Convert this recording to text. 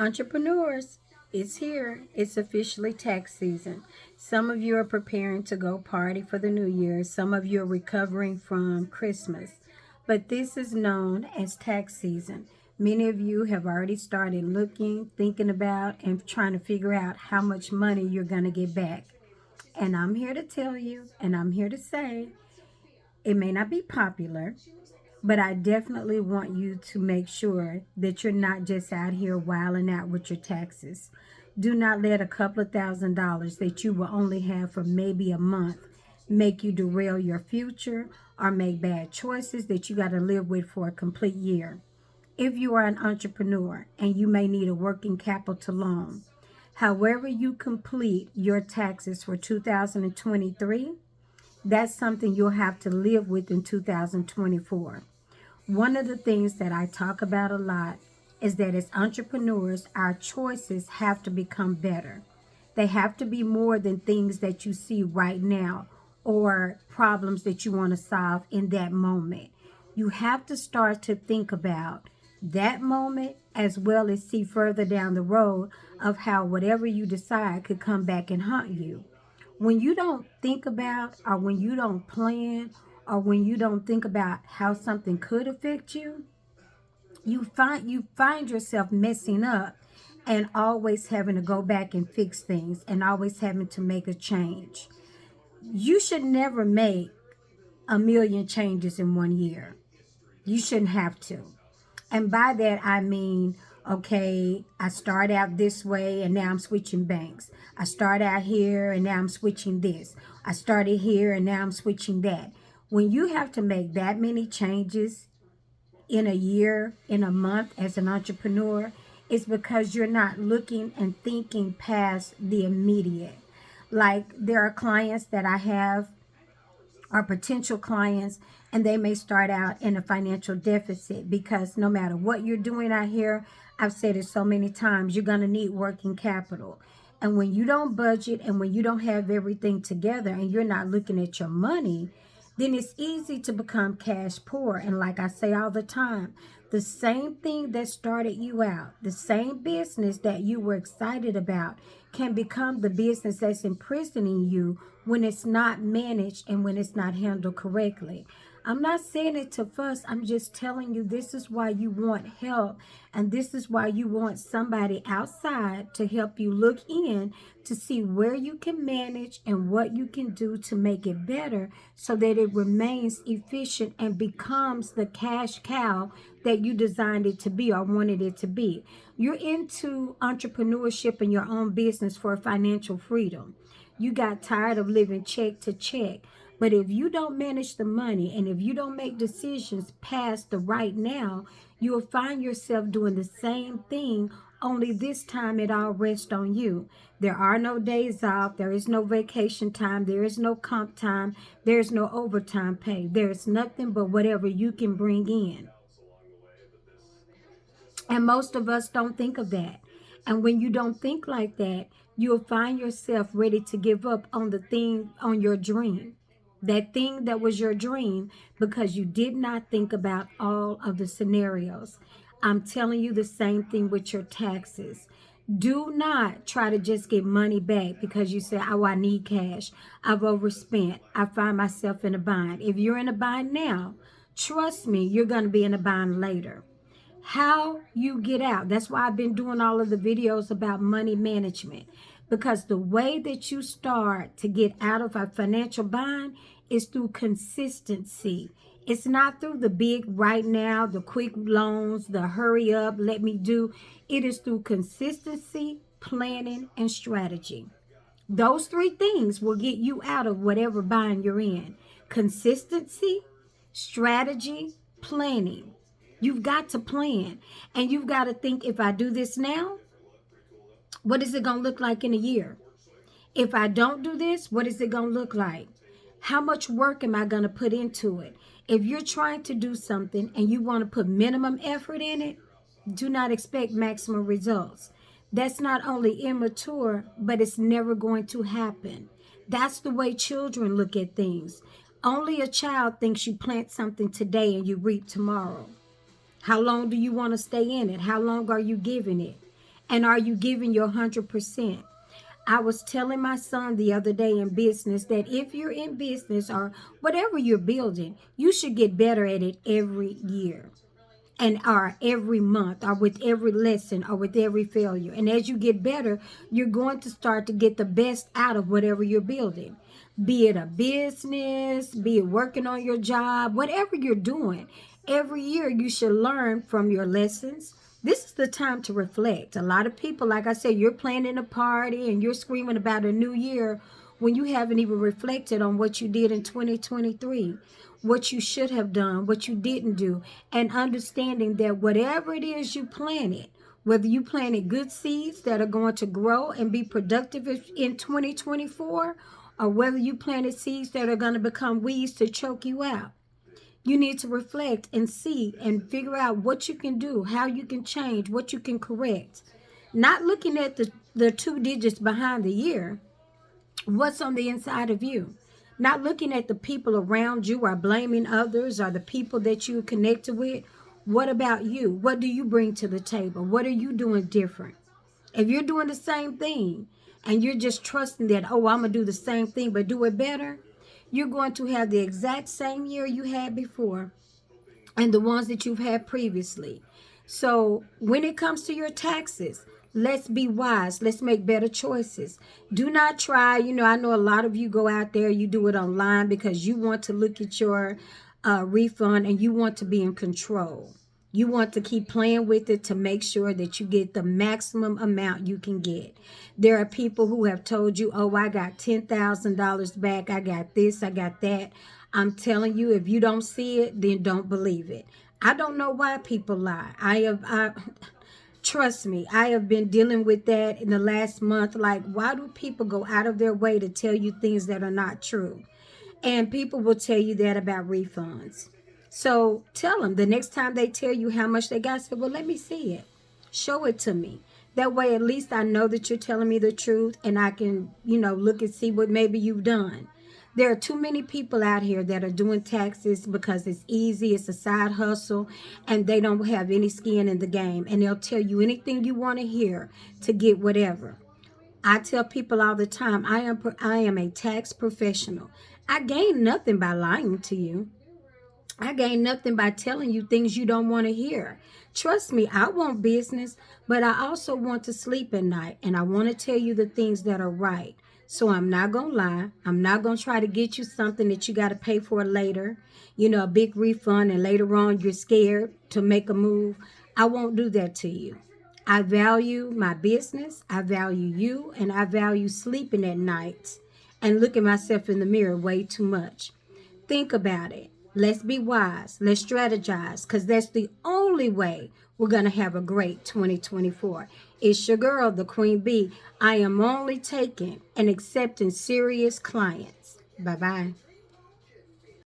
Entrepreneurs, it's here. It's officially tax season. Some of you are preparing to go party for the new year. Some of you are recovering from Christmas. But this is known as tax season. Many of you have already started looking, thinking about, and trying to figure out how much money you're going to get back. And I'm here to tell you, and I'm here to say, it may not be popular, but I definitely want you to make sure that you're not just out here wilding out with your taxes. Do not let a couple of $1,000s that you will only have for maybe a month make you derail your future or make bad choices that you got to live with for a complete year. If you are an entrepreneur and you may need a working capital loan, however you complete your taxes for 2023, that's something you'll have to live with in 2024. One of the things that I talk about a lot is that as entrepreneurs, our choices have to become better. They have to be more than things that you see right now or problems that you want to solve in that moment. You have to start to think about that moment as well as see further down the road of how whatever you decide could come back and haunt you. When you don't think about or when you don't plan or when you don't think about how something could affect you, you find yourself messing up and always having to go back and fix things and always having to make a change. You should never make a million changes in one year. You shouldn't have to. And by that, I mean, okay, I start out this way and now I'm switching banks. I start out here and now I'm switching this. I started here and now I'm switching that. When you have to make that many changes in a year, in a month as an entrepreneur, it's because you're not looking and thinking past the immediate. Like there are clients that I have are potential clients, and they may start out in a financial deficit because no matter what you're doing out here, I've said it so many times, you're going to need working capital. And when you don't budget and when you don't have everything together and you're not looking at your money, then it's easy to become cash poor. And like I say all the time, the same thing that started you out, the same business that you were excited about, can become the business that's imprisoning you when it's not managed and when it's not handled correctly. I'm not saying it to fuss. I'm just telling you this is why you want help. And this is why you want somebody outside to help you look in to see where you can manage and what you can do to make it better so that it remains efficient and becomes the cash cow that you designed it to be or wanted it to be. You're into entrepreneurship and your own business for financial freedom. You got tired of living check to check. But if you don't manage the money and if you don't make decisions past the right now, you'll find yourself doing the same thing, only this time it all rests on you. There are no days off. There is no vacation time. There is no comp time. There's no overtime pay. There's nothing but whatever you can bring in. And most of us don't think of that. And when you don't think like that, you'll find yourself ready to give up on the thing, on your dream. That thing that was your dream because you did not think about all of the scenarios. I'm telling you the same thing with your taxes. Do not try to just get money back because you say, oh, I need cash. I've overspent. I find myself in a bind. If you're in a bind now, trust me, you're going to be in a bind later. How you get out. That's why I've been doing all of the videos about money management. Because the way that you start to get out of a financial bind is through consistency. It's not through the big right now, the quick loans, the hurry up, let me do. It is through consistency, planning, and strategy. Those three things will get you out of whatever bind you're in. Consistency, strategy, planning. You've got to plan. And you've got to think, if I do this now, what is it going to look like in a year? If I don't do this, what is it going to look like? How much work am I going to put into it? If you're trying to do something and you want to put minimum effort in it, do not expect maximum results. That's not only immature, but it's never going to happen. That's the way children look at things. Only a child thinks you plant something today and you reap tomorrow. How long do you want to stay in it? How long are you giving it? And are you giving your 100%? I was telling my son the other day in business that if you're in business or whatever you're building, you should get better at it every year and or every month or with every lesson or with every failure. And as you get better, you're going to start to get the best out of whatever you're building. Be it a business, be it working on your job, whatever you're doing, every year you should learn from your lessons. This is the time to reflect. A lot of people, like I said, you're planning a party and you're screaming about a new year when you haven't even reflected on what you did in 2023, what you should have done, what you didn't do, and understanding that whatever it is you planted, whether you planted good seeds that are going to grow and be productive in 2024, or whether you planted seeds that are going to become weeds to choke you out. You need to reflect and see and figure out what you can do, how you can change, what you can correct. Not looking at the 2 digits behind the year, what's on the inside of you. Not looking at the people around you or blaming others or the people that you connected with. What about you? What do you bring to the table? What are you doing different? If you're doing the same thing and you're just trusting that, oh, I'm going to do the same thing but do it better, you're going to have the exact same year you had before and the ones that you've had previously. So when it comes to your taxes, let's be wise. Let's make better choices. Do not try. I know a lot of you go out there, you do it online because you want to look at your refund and you want to be in control. You want to keep playing with it to make sure that you get the maximum amount you can get. There are people who have told you, oh, I got $10,000 back. I got this, I got that. I'm telling you, if you don't see it, then don't believe it. I don't know why people lie. Trust me, I have been dealing with that in the last month. Like, why do people go out of their way to tell you things that are not true? And people will tell you that about refunds. So tell them the next time they tell you how much they got, say, well, let me see it. Show it to me. That way, at least I know that you're telling me the truth and I can, look and see what maybe you've done. There are too many people out here that are doing taxes because it's easy, it's a side hustle, and they don't have any skin in the game. And they'll tell you anything you want to hear to get whatever. I tell people all the time, I am a tax professional. I gain nothing by lying to you. I gain nothing by telling you things you don't want to hear. Trust me, I want business, but I also want to sleep at night, and I want to tell you the things that are right. So I'm not going to lie. I'm not going to try to get you something that you got to pay for later, a big refund, and later on you're scared to make a move. I won't do that to you. I value my business, I value you, and I value sleeping at night and looking myself in the mirror way too much. Think about it. Let's be wise. Let's strategize because that's the only way we're going to have a great 2024. It's your girl, the Queen Bee. I am only taking and accepting serious clients. Bye-bye.